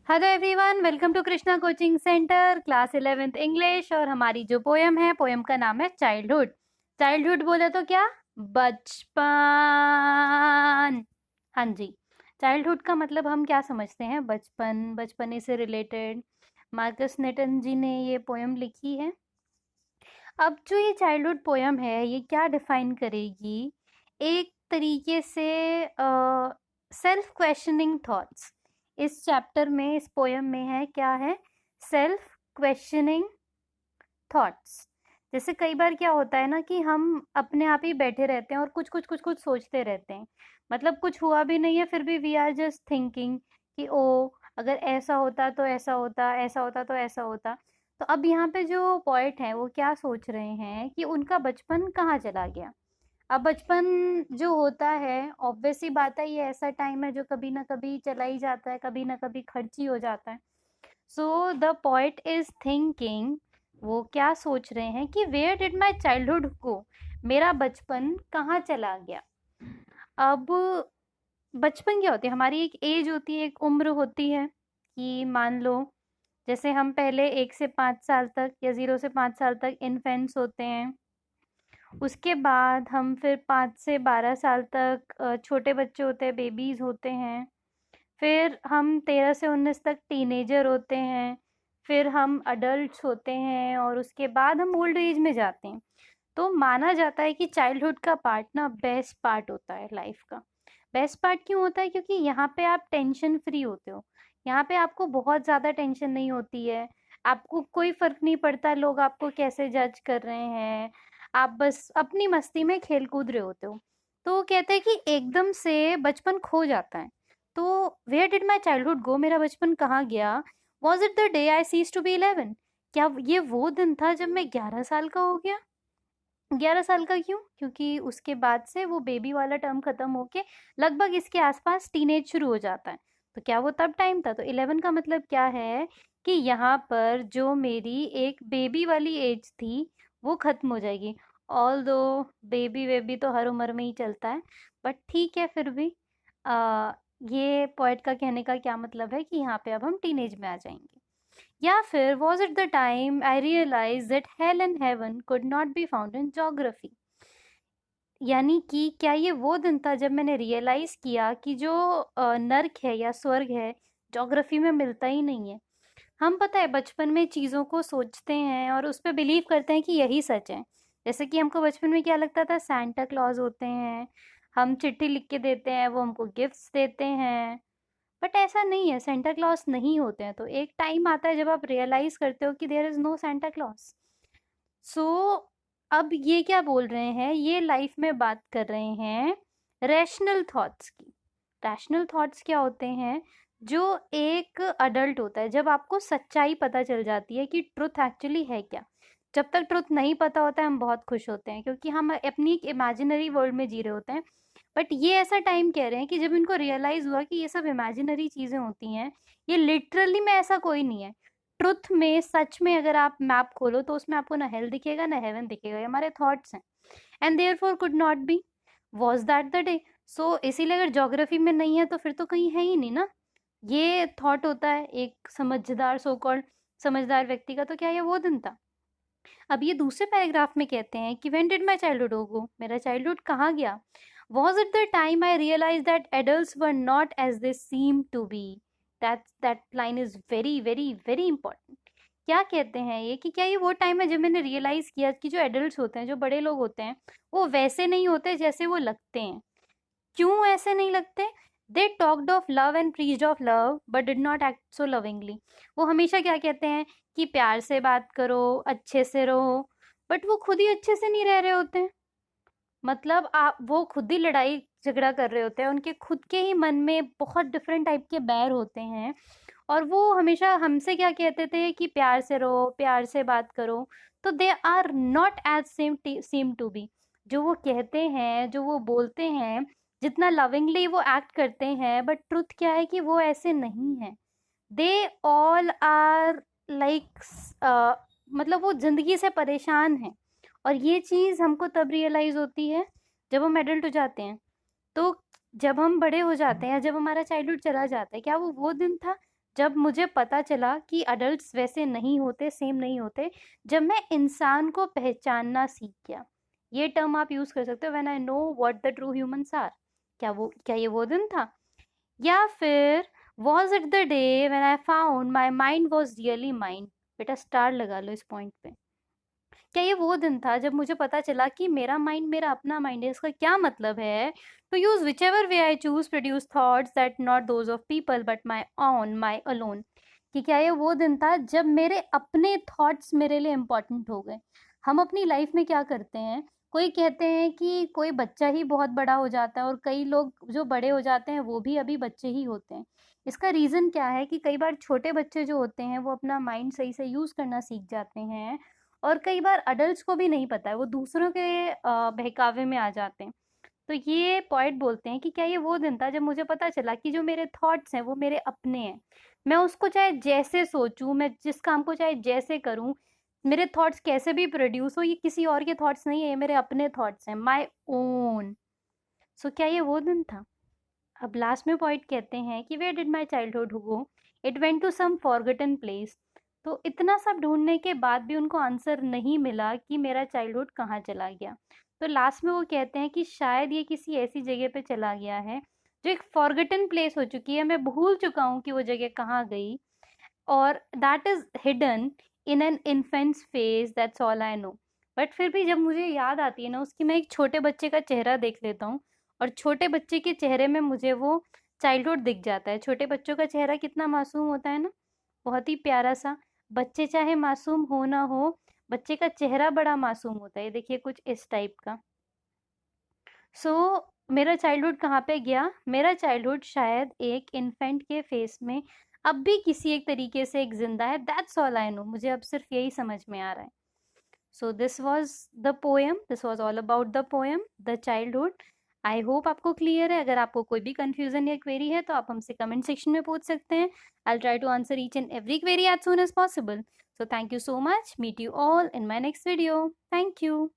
Hello everyone, welcome to Krishna coaching centre class 11th English. और हमारी जो पोयम है, पोयम का नाम है चाइल्डहुड। चाइल्डहुड बोले तो क्या? बचपन। हाँ जी, चाइल्डहुड का मतलब हम क्या समझते हैं? बचपन, बचपने से रिलेटेड मार्कस नेटन जी ने ये पोयम लिखी है। अब जो ये चाइल्डहुड पोयम है, ये क्या डिफाइन करेगी? एक तरीके से सेल्फ क्वेश्चनिंग थॉट्स। इस चैप्टर में, इस पोयम में है क्या है? Self questioning thoughts. जैसे कई बार क्या होता है ना कि हम अपने आप ही बैठे रहते हैं और कुछ कुछ कुछ कुछ सोचते रहते हैं। मतलब कुछ हुआ भी नहीं है, फिर भी वी आर जस्ट थिंकिंग कि ओ, अगर ऐसा होता तो ऐसा होता, ऐसा होता तो ऐसा होता। तो अब यहाँ पे जो पोएट हैं वो क्या सोच रहे हैं कि उनका बचपन कहाँ चला गया। अब बचपन जो होता है, ऑब्वियस सी बात है, ये ऐसा टाइम है जो कभी ना कभी चला ही जाता है, कभी ना कभी खर्च ही हो जाता है। So the poet is thinking, वो क्या सोच रहे हैं कि where did my childhood go, मेरा बचपन कहाँ चला गया। अब बचपन क्या होती है? हमारी एक एज होती है, एक उम्र होती है कि मान लो जैसे हम पहले 1 से 5 साल तक या 0 से 5 साल तक इन्फेंट्स होते हैं। उसके बाद हम फिर 5 से 12 साल तक छोटे बच्चे होते हैं, बेबीज होते हैं। फिर हम 13 से 19 तक टीनेजर होते हैं। फिर हम अडल्ट्स होते हैं और उसके बाद हम ओल्ड एज में जाते हैं। तो माना जाता है कि चाइल्डहुड का पार्ट ना बेस्ट पार्ट होता है लाइफ का। बेस्ट पार्ट क्यों होता है? क्योंकि यहाँ पे आप टेंशन फ्री होते हो। यहाँ पे आपको बहुत ज़्यादा टेंशन नहीं होती है। आपको कोई फर्क नहीं पड़ता लोग आपको कैसे जज कर रहे हैं। आप बस अपनी मस्ती में खेल कूद रहे होते हो। तो वो कहते हैं कि एकदम से बचपन खो जाता है। तो where did my childhood go, मेरा बचपन कहाँ गया? Was it the day I ceased to be 11? क्या ये वो दिन था जब मैं 11 साल का हो गया? 11 साल का क्यों? क्योंकि उसके बाद से वो बेबी वाला टर्म खत्म होके लगभग इसके आसपास टीनेज शुरू हो जाता है। तो क्या वो तब टाइम था? तो 11 का मतलब क्या है कि यहाँ पर जो मेरी एक बेबी वाली एज थी वो खत्म हो जाएगी। ऑल दो बेबी वेबी तो हर उम्र में ही चलता है, बट ठीक है फिर भी। आ, ये पोएट का कहने का क्या मतलब है कि यहाँ पे अब हम टीनेज में आ जाएंगे। या फिर was it the time I realized that hell and heaven could not be found in geography? यानी कि क्या ये वो दिन था जब मैंने रियलाइज किया कि जो नर्क है या स्वर्ग है, ज्योग्राफी में मिलता ही नहीं है। हम पता है बचपन में चीज़ों को सोचते हैं और उस पर बिलीव करते हैं कि यही सच है। जैसे कि हमको बचपन में क्या लगता था? सांता क्लॉज होते हैं, हम चिट्ठी लिख के देते हैं, वो हमको गिफ्ट्स देते हैं। बट ऐसा नहीं है, सेंटा क्लॉज नहीं होते हैं। तो एक टाइम आता है जब आप रियलाइज करते हो कि there is no Santa Claus. So अब ये क्या बोल रहे हैं? ये लाइफ में बात कर रहे हैं रैशनल थॉट्स की। रैशनल थॉट्स क्या होते हैं? जो एक अडल्ट होता है, जब आपको सच्चाई पता चल जाती है कि ट्रुथ एक्चुअली है क्या। जब तक ट्रुथ नहीं पता होता है हम बहुत खुश होते हैं क्योंकि हम अपनी एक इमेजिनरी वर्ल्ड में जी रहे होते हैं। बट ये ऐसा टाइम कह रहे हैं कि जब इनको रियलाइज हुआ कि ये सब इमेजिनरी चीजें होती हैं, ये लिटरली में ऐसा कोई नहीं है। ट्रुथ में, सच में अगर आप मैप खोलो तो उसमें आपको ना हेल दिखेगा ना हेवन दिखेगा, ये हमारे थॉट्स हैं। And therefore could not be, was that the day. So इसीलिए अगर ज्योग्राफी में नहीं है तो फिर तो कहीं है ही नहीं ना। ये थॉट होता है एक समझदार, सो कॉल्ड समझदार व्यक्ति का। तो क्या ये वो दिन था? अब ये दूसरे पैराग्राफ में कहते हैं कि when did my childhood go, मेरा चाइल्डहुड कहाँ गया? Was it the time I realised that adults were not as they seem to be? That line is very very very important. क्या कहते हैं ये कि क्या ये वो टाइम है जब मैंने रियलाइज किया कि जो एडल्ट्स होते हैं, जो बड़े लोग होते हैं, वो वैसे नहीं होते जैसे वो लगते हैं। क्यों ऐसे नहीं लगते? They talked of love and preached of love but did not act so lovingly. वो हमेशा क्या कहते हैं कि प्यार से बात करो, अच्छे से रहो, बट वो खुद ही अच्छे से नहीं रह रहे होते हैं। मतलब आप, वो खुद ही लड़ाई झगड़ा कर रहे होते हैं, उनके खुद के ही मन में बहुत डिफरेंट टाइप के बैर होते हैं। और वो हमेशा हमसे क्या कहते थे कि प्यार से रहो, प्यार से बात करो। तो they are not as same to be. जो वो कहते हैं, जो वो बोलते हैं, जितना लविंगली वो एक्ट करते हैं, बट ट्रुथ क्या है कि वो ऐसे नहीं है। दे ऑल आर लाइक, मतलब वो जिंदगी से परेशान है। और ये चीज़ हमको तब रियलाइज होती है जब हम एडल्ट हो जाते हैं। तो जब हम बड़े हो जाते हैं, जब हमारा चाइल्डहुड चला जाता है, क्या वो दिन था जब मुझे पता चला कि अडल्ट्स वैसे नहीं होते, सेम नहीं होते, जब मैं इंसान को पहचानना सीख गया। ये टर्म आप यूज कर सकते हो, when I know what the true humans are. क्या ये वो दिन था? या फिर was it the day when I found my mind was really mind? बेटा स्टार लगा लो इस पॉइंट पे। क्या ये वो दिन था जब मुझे पता चला कि मेरा माइंड मेरा अपना माइंड है? इसका क्या मतलब है? To use whichever way I choose produce thoughts that not those of people but my own my alone. कि क्या ये वो दिन था जब मेरे अपने थॉट्स मेरे लिए इम्पोर्टेंट हो गए? हम अपनी लाइफ में क्या करते हैं, कोई कहते हैं कि कोई बच्चा ही बहुत बड़ा हो जाता है, और कई लोग जो बड़े हो जाते हैं वो भी अभी बच्चे ही होते हैं। इसका रीज़न क्या है कि कई बार छोटे बच्चे जो होते हैं वो अपना माइंड सही से यूज़ करना सीख जाते हैं, और कई बार अडल्ट्स को भी नहीं पता है, वो दूसरों के बहकावे में आ जाते हैं। तो ये पॉइंट बोलते हैं कि क्या ये वो दिन था जब मुझे पता चला कि जो मेरे थॉट्स हैं वो मेरे अपने हैं। मैं उसको चाहे जैसे सोचूं, मैं जिस काम को चाहे जैसे करूं, मेरे थॉट्स कैसे भी प्रोड्यूस हो, ये किसी और के थॉट्स नहीं है, ये मेरे अपने थॉट्स हैं, माय ओन। सो क्या ये वो दिन था? अब लास्ट में पॉइंट कहते हैं कि where did my childhood go? It went to some forgotten place. तो इतना सब ढूंढने के बाद भी उनको आंसर नहीं मिला कि मेरा चाइल्डहुड कहाँ चला गया। तो लास्ट में वो कहते हैं कि शायद ये किसी ऐसी जगह पे चला गया है जो एक फॉरगटन प्लेस हो चुकी है, मैं भूल चुका हूँ कि वो जगह कहाँ गई, और that is hidden in an infants face, that's all I know. But फिर भी जब मुझे याद आती है ना उसकी, मैं एक छोटे बच्चे का चेहरा देख लेता हूँ, और छोटे बच्चे के चेहरे में मुझे वो चाइल्डहुड दिख जाता है। छोटे बच्चों का चेहरा कितना मासूम होता है ना, बहुत ही प्यारा सा। बच्चे चाहे मासूम हो ना हो, बच्चे का चेहरा बड़ा मासूम होता है, देखिए कुछ इस टाइप का। सो मेरा चाइल्डहुड कहाँ पे गया? मेरा चाइल्डहुड शायद एक इन्फेंट के फेस में अब भी किसी एक तरीके से एक जिंदा है, दैट्स ऑल आई नो। मुझे अब सिर्फ यही समझ में आ रहा है। So this was the poem, this was all about the poem the childhood. I hope आपको क्लियर है। अगर आपको कोई भी कंफ्यूजन या क्वेरी है तो आप हमसे कमेंट सेक्शन में पूछ सकते हैं। I try to answer each and every query as soon as possible. So thank you so much, meet you all in my next video. Thank you.